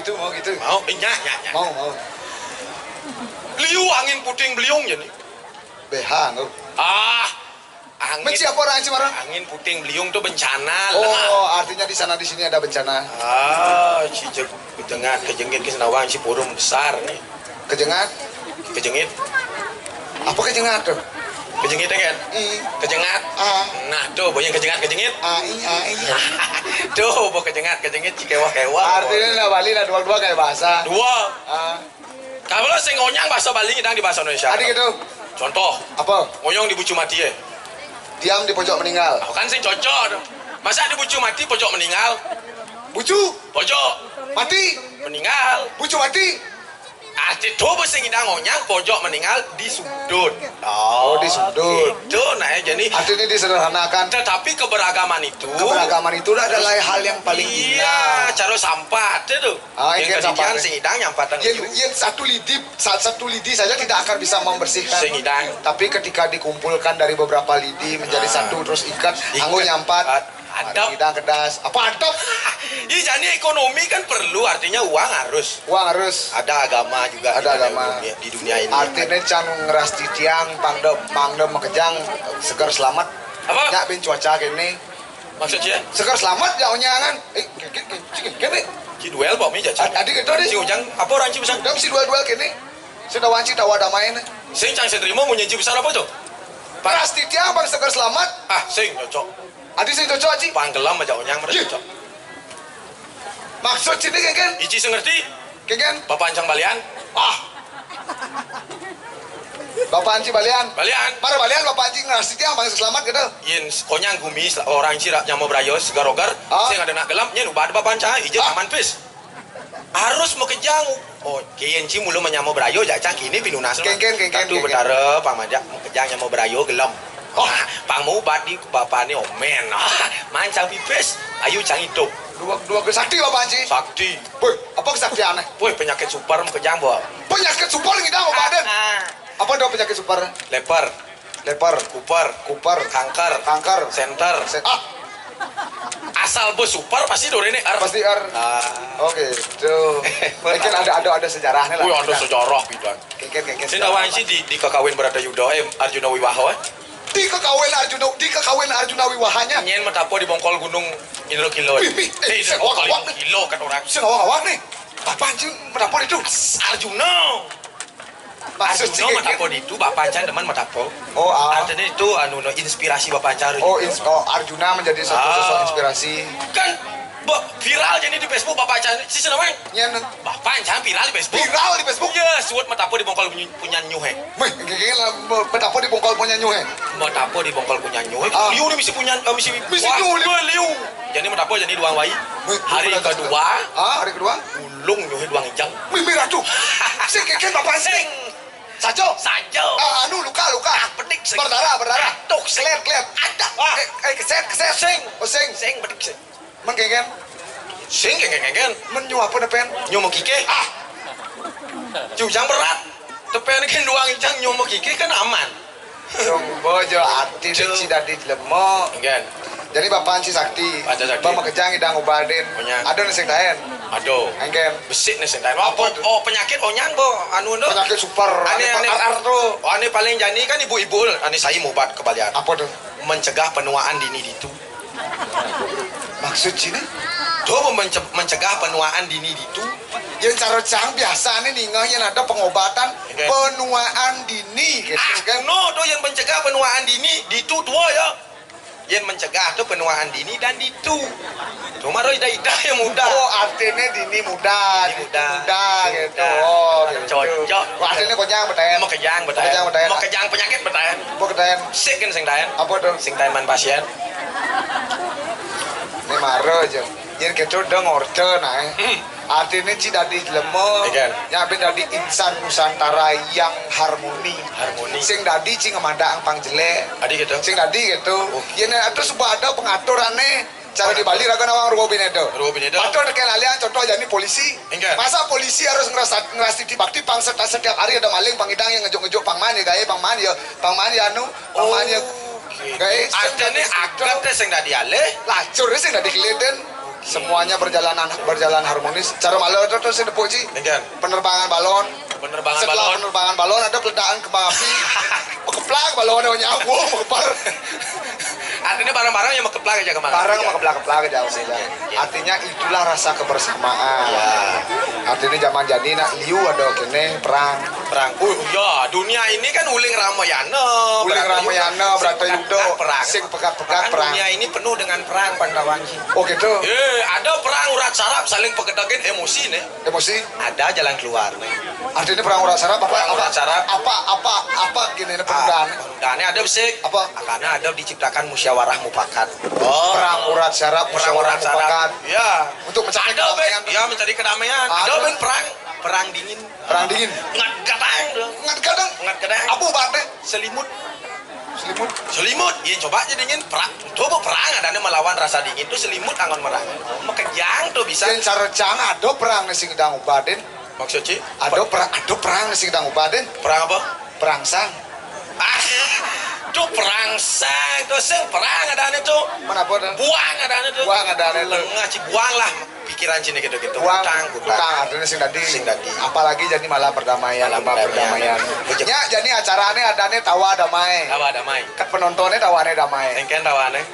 gitu, mau gitu. Mau, nya. Mau. Liu angin puting beliung jadi. BH enggak. Angin. Benci apa orang Cimarang? Angin puting beliung tuh bencana. Oh, artinya di sana di sini ada bencana. Si kejengat kejengit ke Senawang si Purum besar nih. Kejengat? Kejengit. Apa kejengat tuh? Kejengit kan? Kejengat. Nah, tuh boyang kejengit. Tuh, bo kejengit cikewa. Artinya lah Bali lah dua-dua kayak bahasa. Dua. Kalau sing ngonyang bahasa Bali ngidang di bahasa Indonesia. Tadi gitu. Contoh. Apa? Ngonyong di bucu mati ya. Diam di pojok meninggal. Kan sing cocok. Masa di bucu mati pojok meninggal? Bucu Pojok mati, meninggal. bucu mati. Arti tuh sing ngidang ngonyang pojok meninggal di sudut. Oh, di sudut. Itu nah jadi Artinya disederhanakan. tetapi keberagaman itu Adalah hal yang paling iya, indah. cara sampah itu. Yang kejadian sampah. sing idang nyampatan Yang satu lidi saja tidak akan bisa membersihkan. Sing idang. Tapi ketika dikumpulkan dari beberapa lidi menjadi satu terus ikat, anggo nyampat. Adab. Hidang kedas. Apa adab? Iya, jadi ekonomi kan perlu, artinya uang harus. Uang harus. Ada agama juga. Ada agama di dunia ini. Artinya can ngeras tiang pangdem makejang segar selamat. Apa? Ya ben cuaca kene. Maksudnya? Segar selamat ya onyangan. Kene. Si duel bawa meja. Adik itu deh. Si ujang apa orang ci besar? Dam si duel kene. Sudah wanci tawa damai. Sing cang setrimo mau nyanyi besar apa tuh? Ngeras tiang bang segar selamat. Sing cocok. Adik sing cocok aji. Panggelam aja onyang mereka cocok. Maksud sini kengken. Ici sengerti? Kengken. Bapak ancang balian? Bapak Anci balian. Balian. Para balian Bapak Anci ngeras tiang bang selamat gitu. Yen konyang gumis orang cira nyamo brayo segar-ogar. Sing ada nak gelam nyen ubah bapak ancang ijen aman pis. Harus mau kejang. Oh, kian ci mulu menyamo brayo jacang kini pinunas. Kengken. Tuh betara pamajak mau kejang nyamo brayo gelam. Pangmu badi bapane omen. Mancang pipis, ayo cang hidup. Dua kesakti Bapak Anci. Sakti. Boy, apa kesaktiannya? Boy, penyakit super mau kejang bawa. Penyakit super kita mau badan. Apa dong penyakit super? Lepar, kuper, kanker, center. Asal bos super pasti dore ini ar. Pasti ar. Oke, tuh. Mungkin ada sejarahnya lah. Wih, ada sejarah bidan. Kengken. Sini awan sih di kekawin berada Yuda Arjuna Wiwaha. Di kekawin Arjuna Wiwahanya. Nyen metapo di bongkol gunung kilo. Kilo kan orang. Sing awak nih. Bapak Anci metapo itu. Arjuna metapo itu Bapak Ancan teman metapo. Artinya itu inspirasi Bapak Ancan. Arjuna menjadi sosok inspirasi. Kan viral jadi di Facebook Bapak Ancan. Si senawang. Nyen. Bapak Ancan viral di Facebook. Viral di Facebook. Ya, suut metapo di bongkol punya nyuhe. Metapo di bongkol punya nyuhe. Metapo di bongkol punya nyuhe. Liu nih misi punya misi liu. Jadi metapo jadi duang wai. Hari kedua. Ulung nyuhe duang ijang. Mimi ratu. Sing keken Bapak Sing. Sajo. Luka. Pedik sing. Berdarah. Tuk sing. Klet. Ada. Keset. Sing. Sing pedik sing. Men keken. Sing keken. Men nyu apa depen? Nyu mau kike. Jujang berat. Tepen kan duang ijang nyu mau kike kan aman. Dong bojo ati si dadi lemok. Enggak. Jadi Bapak Anci Sakti. Bapak kejang idang ubadin. Ada nasi daen. Aduh. Engken. Besik nih sentai. Penyakit onyang bo penyakit super. Ane tuh. Ane paling jani kan ibu-ibu. Ane saya mau buat kebalian. Apa tuh? Mencegah penuaan dini itu. Maksud sini? Tuh mencegah penuaan dini itu. Yang cara cang biasa nih yang ada pengobatan penuaan dini gitu kan. Tuh yang mencegah penuaan dini itu tua ya. Yang mencegah tuh penuaan dini dan itu. Cuma ida yang muda. Artinya dini muda gitu. Gitu. Cocok. Artinya konyang betayan. Mau kejang penyakit betayan. Sik kan sing dayan. Apa tuh? Sing dayan man pasien. Ini maro aja. Yang kita udah ngorce nah. Artinya ci dadi lemah. Nyabin dadi insan Nusantara yang harmoni. Sing dadi ci ngemandang pang jelek. Adi gitu. Sing dadi gitu. Yen itu sebuah ada pengaturannya. Cara di Bali raga nawang Ruwo Binedo. Atau dekat alian contoh aja nih polisi. Masa polisi harus ngerasa bakti pang setiap hari ada maling pangidang yang ngejuk pangman ya gaya pangman ya gaya. Artinya agak teh sing dadi aleh. Lacur sing dadi keleden. semuanya berjalan harmonis. Cara malu itu tuh sing depuk Ci. Enggan. Penerbangan balon. Setelah penerbangan balon ada peledakan kembang api. Keplak balonnya nyambung, mekepar. Artinya barang-barang yang keplak aja kemana? Barang mau keplak jauh saja. Artinya itulah rasa kebersamaan. Ya. Artinya zaman jadi nak liu ada kene perang. Ya, dunia ini kan uling ramayana. Berata yudo. Perang. Sing pekat-pekat perang. Dunia ini penuh dengan perang Pandawan. Oh gitu. Ada perang urat sarap saling pegedakin emosi nih. Emosi. Ada jalan keluar nih. Artinya perang urat sarap apa gini penundaan. Penundaannya ada bisik. Apa? Karena ada diciptakan musyawarah mufakat. Perang urat sarap, musyawarah mufakat. Ya. Untuk mencari kedamaian. Ya, mencari kedamaian. Ada ben perang dingin. Perang dingin. Ngat kadang. Abu bate. Selimut. Iya coba aja dingin perang. Coba perang adanya melawan rasa dingin itu selimut angon merang. Makejang tuh bisa. Yang cara jang ada perang sing dang ubaden. Maksud Ci? Ada perang sing dang ubaden. Perang apa? Perangsang. Itu perangsang tuh sing perang adanya tuh. Mana apa dah? Buang adanya tuh. Buang adanya tuh. Lengah Ci buang lah pikiran sini gitu-gitu. Buang, Kutang. artinya sing dadi. Apalagi jadi malah perdamaian, perdamaian. Ya, jadi acarane adane tawa damai. Tawa damai. Kan penontonnya tawane damai. Engken tawane.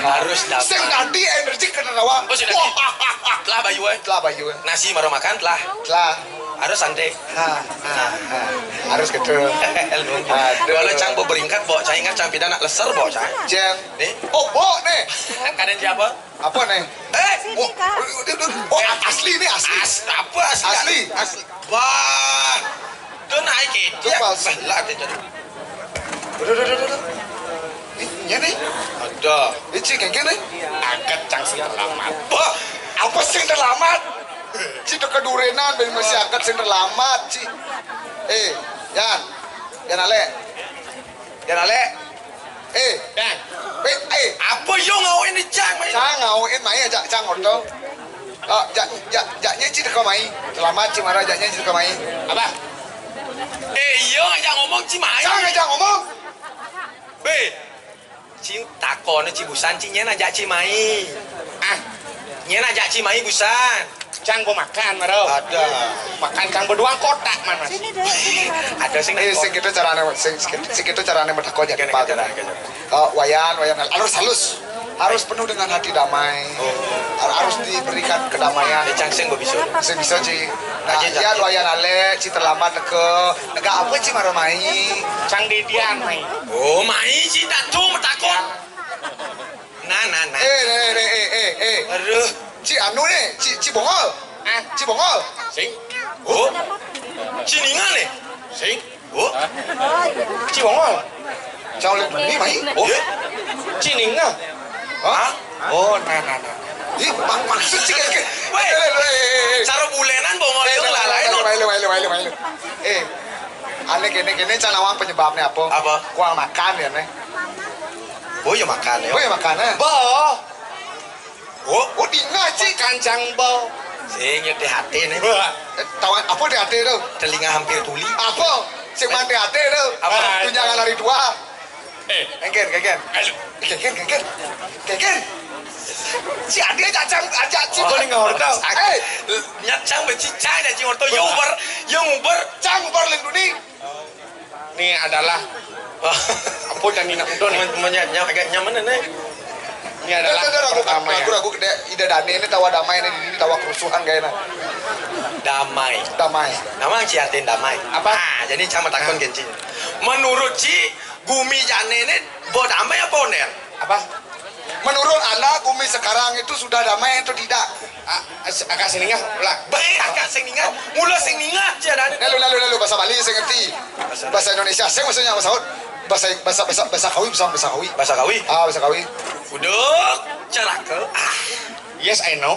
Harus damai. Sing dadi energi kena tawa. Oh, sudah. Telah bayu. Nasi baru makan telah. Harus santai. Harus gitu. Kalau cang bo beringkat bo, cang ingat cang pidana leser bo cang. Cang. Nih. Oh, bo nih. Kaden siapa? Apa nih? Asli nih asli. Apa asli? Asli. Wah. Tuh naik itu. Lah jadi. Iya nih. Ada. Ini kayak nih. Angkat cang sing terlambat. Wah, apa sing terlambat? Ci itu kedurenan dari masyarakat sing terlambat, Ci. Yan Ale. Dan. Apa yo ngawin di cang mai? Cang ngawin mai aja cang orto. Jaknya Ci teka mai. Selamat Ci marah jaknya Ci teka mai. Apa? Yo aja ngomong Ci mai. Cang aja ngomong. Ci takon Ci busan Ci nyen aja Ci mai. Nyen aja Ci mai busan. Cang gua makan maro. Ada. Makan cang berdua kotak man Mas. Ada sing Sing kitu carane sing kitu carane medako jadi Pak. Wayan halus. Harus penuh dengan hati damai. Harus diberikan kedamaian. Cang sing bisa. Sing bisa Ci. Nah, wayan ale Ci terlambat ke. Enggak apa Ci maro mai. Cang didian mai. Oh, mai Ci datu metakon. Nah. Aduh. Ci anu nih, Ci bongol. Ci bongol. Sing. Oh. Ciningan nih. Sing. Oh. Ci bongol. Cang oleh ini mai. Oh. Cininga. Hah? Oh, nah. Ih, maksud Ci kayak. Cara bulenan bongol yo lalain. Wailu. Ale kene canawang penyebabnya apa? Apa? Kurang makan ya nih. Oh ya makan ya. Oh ya makannya. Oh dingin Ci. Kancang bau. Sing nyeti hati nih. Tawan apa di hati itu? Telinga hampir tuli. Apa? Sing mati hati itu? Apa? Tunjangan hari tua. Keken. Si Adi aja Ci boleh ngorto. Nyacang becicang ya Ci ngorto yo uber. Cang ubar linduni. Ini adalah apa dan nina udo nih. Agak nyaman nih. Ini adalah pertama ya. Ragu ide Dani ini tawa damai ini tawa kerusuhan kayaknya. Damai. Nama ciatin damai. Apa? Jadi cama takon genci. Menurut Ci Gumi Jane ini bo damai apa oner? Apa? Menurut Anda Gumi sekarang itu sudah damai atau tidak? Agak seningah lah. Baik agak singningan. Mula singningan ciadan. Lalu bahasa Bali saya ngerti. Bahasa Indonesia saya maksudnya bahasa Kawi. Bahasa Kawi. Bahasa Kawi. Uduk cerake. Yes, I know.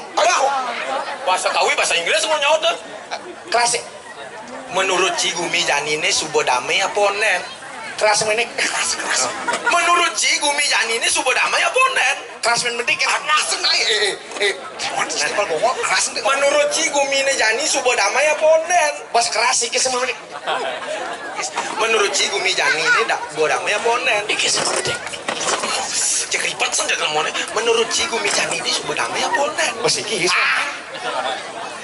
Bahasa Kawi bahasa Inggris semuanya udah. Keras. Menurut Ci Gumi Janine subo damai apa oner? Keras menik. Keras. Menurut Ci Gumi Janine subo damai apa oner? Keras menik kan. Menurut Ci Gumi Jani subo damai apa oner? Bos keras sih semua menik. Menurut Ci Gumi Jani ini dak bo damai apa oner? Cek ribet langsung jadi lemone. Menurut si Gumi Jani ini sudah damai apa onet? Bos iki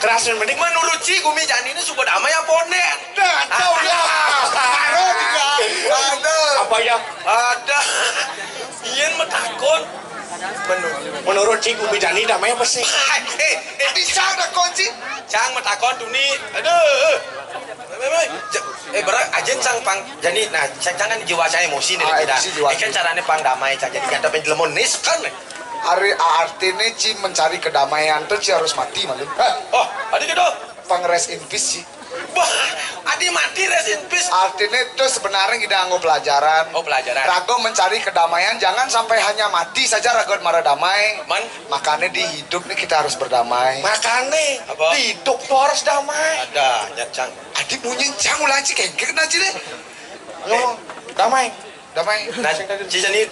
kerasan mending Menurut si Gumi Jani ini sudah damai apa onet? Tahu dah. Baru juga. Ada. apa ya? Ada. Ian metakut. Menurut Cik Umi Jani damai apa sih? Bisa ada kunci. Cang metakon duni. Aduh. Berat ajen sang pang jadi nah cang kan jiwa saya emosi nih Emosi jiwa. kan caranya pang damai cang jadi kan tapi lemonis kan. Hari artinya Ci mencari kedamaian tuh Ci harus mati malu. Oh, adik gitu. Pang rest in peace Ci. Wah, adik mati rest in peace. Artinya itu sebenarnya kita ngomong pelajaran. Oh, pelajaran. Rago mencari kedamaian, jangan sampai hanya mati saja Rago marah damai. Man, Makanya di hidup nih kita harus berdamai. Makanya Apa? hidup tuh harus damai. ada nyacang. Adik bunyi cang ulah Ci kengkek nanti deh. No, damai. Damai. Nah, cica nih,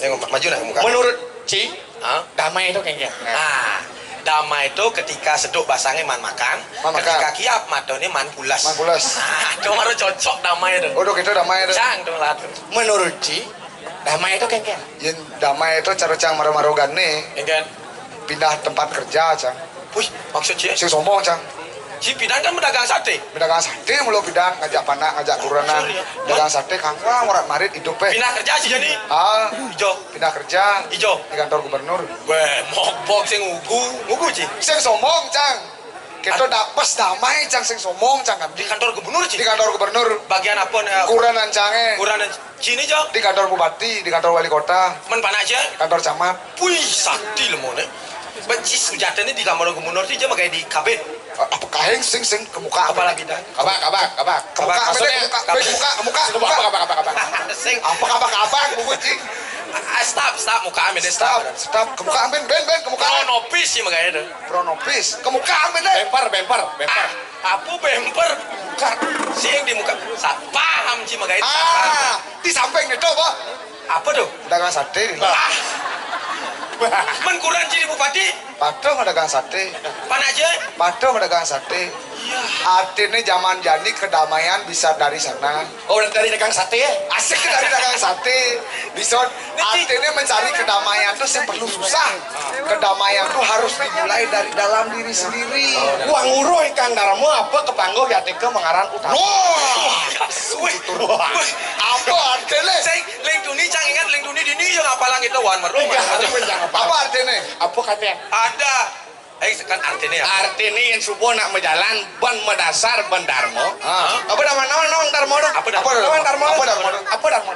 maju nak muka. Menurut Cik, Hah? damai itu kayaknya. Nah, damai itu ketika seduk basangnya man makan, Man makan. ketika kiap matone man pulas. Man pulas. Nah, itu baru cocok damai itu. Udah kita damai deh. Cang dong lah. Menurut Cik, damai itu kayaknya. Yang damai itu cara cang marah-marogan nih Kan? pindah tempat kerja cang. Wih, maksudnya Sing sombong cang. si Pidan kan pedagang sate. Pedagang sate mulu bidang ngajak panak ngajak kurenan. Sorry ya. Pedagang sate kang wah morat marit hidup Pindah kerja sih jadi. Ah, Ijo, pindah kerja ijo. di kantor gubernur. Weh, mokbok sing ngugu sih. Sing sombong cang. Kita dapes damai cang sing sombong cang kan. Di kantor gubernur Di sih. kantor gubernur. Bagian apa nih? Kurenan cange. Kurang sini jo. Di kantor bupati, di kantor wali kota, Men panak aja. kantor camat. Wih, sakti lemone. Benci sujatnya di kamar gubernur sih aja kayak di kabin. Apa kaheng sing ke muka Kepala Pidan. Kabak. ke muka Maksudnya, ke muka Kabak. apa kabak buku cing Stop muka amin deh stop stop. stop ke muka amin ben ke muka Kronopis sih makanya deh. pronopis ke muka amin deh Bemper. Apa bemper? Sih yang di muka. Paham sih makanya. di samping itu apa Apa tuh? dagang sate Men kurang sih di bupati. padahal dagang sate Panak aja. padahal dagang sate Iya. artinya zaman jadi kedamaian bisa dari sana Oh, dari dagang sate ya? asik dari dagang sate bisa artinya mencari kedamaian tuh yang perlu susah kedamaian tuh harus dimulai dari dalam diri sendiri Uang uruh Kang Darmo apa kepanggo ya teka mengaran utama. Wih, apa artinya Saya link duni cang ingat link duni dini yang apalang itu wan meru. apa artinya Apa katanya? Ada. Kan artinya apa? Artinya yang subuh nak menjalan ban medasar ban Darmo. Apa nama Darmo dong? Apa Darmo? Nama Darmo? Apa Darmo? Apa Darmo?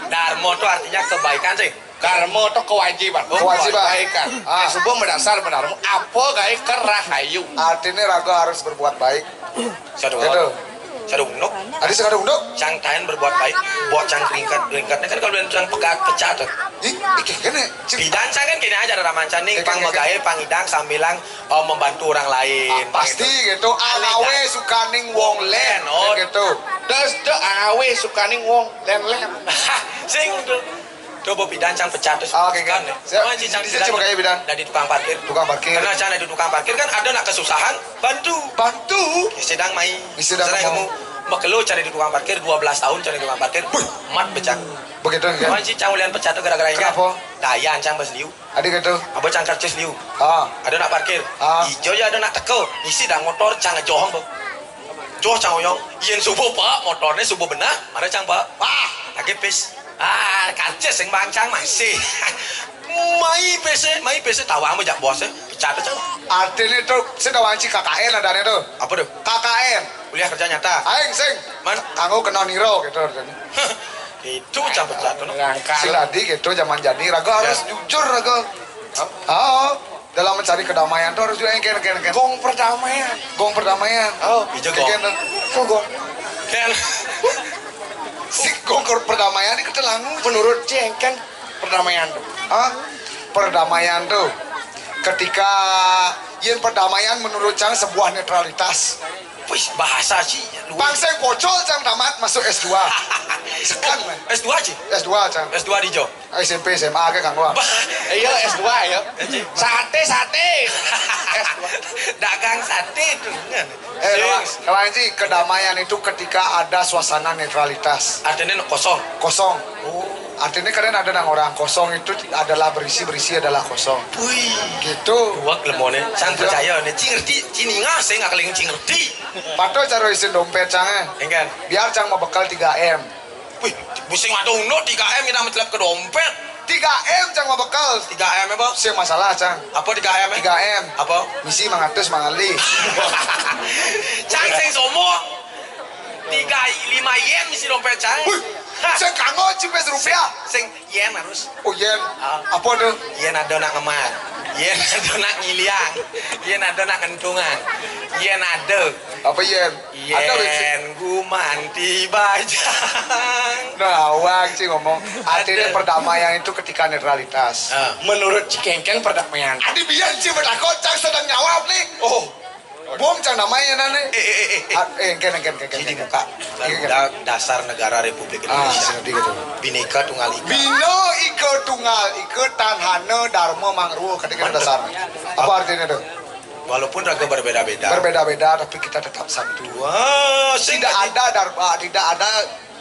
Darmo itu artinya kebaikan sih. Darmo itu kewajiban. Kewajiban. Kebaikan. Subuh medasar ban Darmo. Apa gaya kerahayu? artinya raga harus berbuat baik Sadu gitu nuk. ada sekadar unduk Cang tahan berbuat baik. Buat cang ringkatnya kan kalau cang pecah tuh. kene Bidan cang kan kini aja ada ramancan nih. Pang megawe, pangidang sambilang membantu orang lain. pasti gitu alawe sukaning wong len Oh. gitu Terus de awe sukaning wong len. Sing tuh. Coba bidan cang pecah terus. Oke, kan. siap. Oh, cang Di sini pakai bidan. Dari tukang parkir. Tukang parkir. Karena cang dari tukang parkir kan ada nak kesusahan, bantu. Sedang main. Sedang kamu mau. Makelo cari di tukang parkir 12 tahun cari di tukang parkir. Mat pecah. begitu kan Kawan si cang ulian pecah tuh gara-gara ini. Kenapa? Dayan cang bas liu. adik gitu Abo cang karcis liu. Ada nak parkir. Ijo ya ada nak tekel. Isi dah motor cang ngejohong tuh. Joh cang oyong. Yen subuh pak motornya subuh benar. Mana cang pak? Lagi pis. Karcis yang bang cang masih. Mai PC tahu amu jak bosnya. Pecah tuh cang. artinya itu saya wanci KKN adanya tuh Apa tuh? KKN Kuliah kerja nyata. aing sing Man. kanggo kena niro gitu artinya Itu cang pecah tuh. si ladi gitu zaman jadi raga harus jujur raga dalam mencari kedamaian tuh harus juga yang kene Gong perdamaian. gong perdamaian Ijo gong. kok gong Kan. si gong perdamaian ini ketelangu Menurut Ceng kan perdamaian tuh. perdamaian tuh ketika yen perdamaian menurut Cang sebuah netralitas Wih, bahasa sih. bangsa yang pocol Cang tamat masuk S2 sekan S2 aja. S2 Cang S2 di Jo. SMP SMA ke Kang Wang Iya S2 ya. Sate. S2. Dagang sate itu. kalau sih kedamaian itu ketika ada suasana netralitas Artinya kosong. kosong Artinya kalian ada nang orang kosong itu adalah berisi adalah kosong. Wih, Gitu. wak lemone. Sang percaya nih, cing ngerti, cininga saya nggak keling cing ngerti. Pato cara isin dompet cange. Enggak. Biar cang mau bekal 3M. Wih, busing ada uno 3M kita mencelap ke dompet. 3M cang mau bekal. 3M apa? Sih masalah cang. Apa 3M? 3M. Apa? Misi mangatus mangali. Cang sing somo 5 yen misi dompet cang. Wih, saya kangen cipes rupiah. Sing yen harus. Oh yen. Ah. Apa tuh? Yen ada nak ngeman. Yen ada nak ngiliang. Yen ada nak kentungan. Yen ada. Apa yen? Ada wis. Yen gumanti bajang. Nah, awang sih ngomong. Artinya perdamaian itu ketika netralitas. Menurut Cikengkeng perdamaian. Adi biar sih bertakut cang sedang nyawab nih. Oh, Bom cang namanya nane. Engken. Sini buka. Dasar negara Republik Ah, Indonesia. sini gitu. Bineka Tunggal Ika. Bino ike tunggal, ike tanhane dharma mangruh ketika dasar. Apa artinya tuh? Walaupun raga berbeda-beda. Berbeda-beda tapi kita tetap satu. Wah, Tidak ada dharma, tidak ada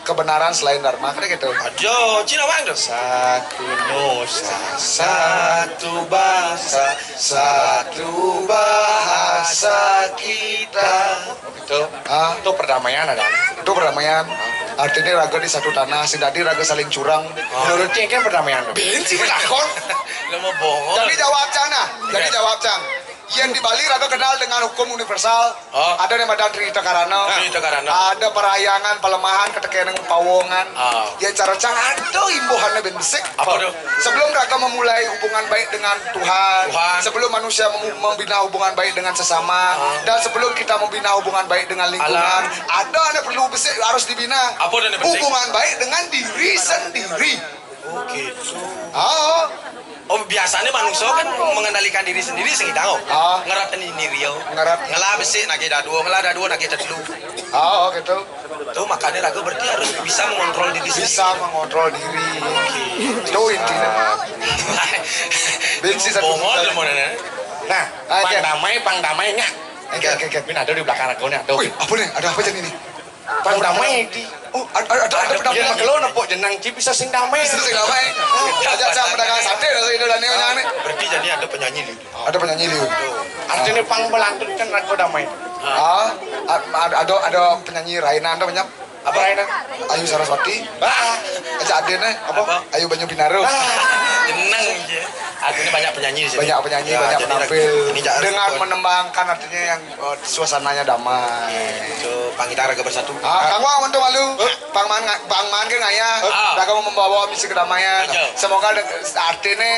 kebenaran selain dharma. Kan gitu. Ajo, Cina bang dong. satu nusa, satu bangsa, satu bahasa kita. Itu, itu perdamaian ada. Itu perdamaian. Artinya raga di satu tanah, sidadi raga saling curang. Menurut Cikengkeng perdamaian. Benci bertakon. Lo mau bohong. Jadi jawab cang nah. Jadi jawab cang. Yang di Bali raga kenal dengan hukum universal. Oh. Ada yang madan Trita Karana. Trita Karana. Ada perayangan, pelemahan, ketekenan pawongan. Oh. Ya cara cang ada imbuhannya bensik. Apa tuh? Sebelum raga memulai hubungan baik dengan Tuhan. Tuhan. Sebelum manusia membina hubungan baik dengan sesama. Dan sebelum kita membina hubungan baik dengan lingkungan. Alam. Ada yang perlu bensik harus dibina. Apa yang penting? Hubungan baik dengan diri sendiri. Oh gitu. Oh. Oh biasanya manusia kan mengendalikan diri sendiri sing tahu. Ah. Ngerat ini rio. Ngerat. Ngelah besi nagi dadu, ngelah dadu nagi dadu. Oh gitu. Tuh makanya raga berarti harus bisa mengontrol diri sendiri. Bisa mengontrol diri. Itu intinya. Benci satu. Bongol lu mau nanya. Nah, pangdamainya. Oke. Ini ada di belakang aku nih. Wih, apa nih? Ada apa jadi ini? Pangdamai di. Oh, ada pedang. Dia makelo nepok jenang ci bisa sing damai. Bisa sing damai. Ajak saya pedagang sate dari itu dan ini. Berarti jadi ada penyanyi di. Ada penyanyi liu. Artinya pang belantun kan aku damai. Ada penyanyi Raina ada banyak. Apa Raina? Ayu Saraswati. Ajak adene Apa? Ayu Banyu Binaro. Jeneng aja. Artinya banyak penyanyi di sini. Banyak penyanyi, Ya, banyak jadi penampil ini jangan dengan lupa. menembangkan artinya yang suasananya damai. Itu pangita raga bersatu. Kang Wang untuk malu, Bang Man kan ngaya, raga mau membawa misi kedamaian. Ayo. Semoga artinya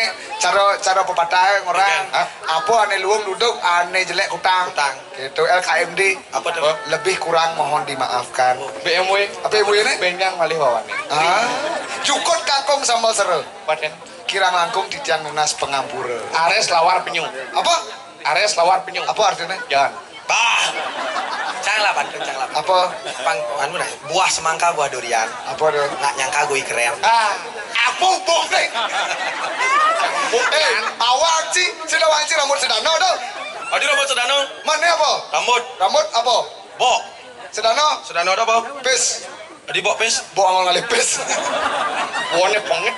cara pepatah orang, apa aneh luang duduk, aneh jelek kutang. Kutang. Gitu LKMD. Apa tuh? Lebih kurang mohon dimaafkan. BMW. Apa ibu ini? Benjang malih wawani. Cukut kangkung sambal seru. Paten. Kirang langkung titian lunas pengampura. Ares lawar penyu. Apa? Ares lawar penyu. Apa artinya? Jangan. Bah. Canglah pantun canglah. Apa? Anu nah, buah semangka buah durian. Apa dong? Nggak nyangka gue keren. Apa bokeh? Awak sih, sudah wanci rambut sedano dong. Adi rambut sedano. Mana apa? Rambut. Rambut apa? Bok. Sedano? Sedano ada apa? Pis. Adi bok pes. Bohong ngalih pis. Wone pengit.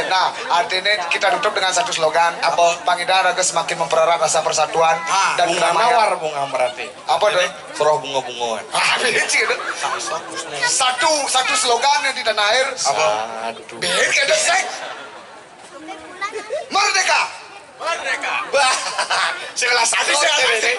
Nah, artinya kita tutup dengan satu slogan. Apa? Pangida raga semakin mempererat rasa persatuan dan Bunga kedamaian. mawar bunga berarti. Apa dong? Surah bunga-bunga. Benci itu. Satu slogan yang di tanah air. Apa? Benci ada sek. Merdeka. Merdeka. Bah. Sekelas satu sih.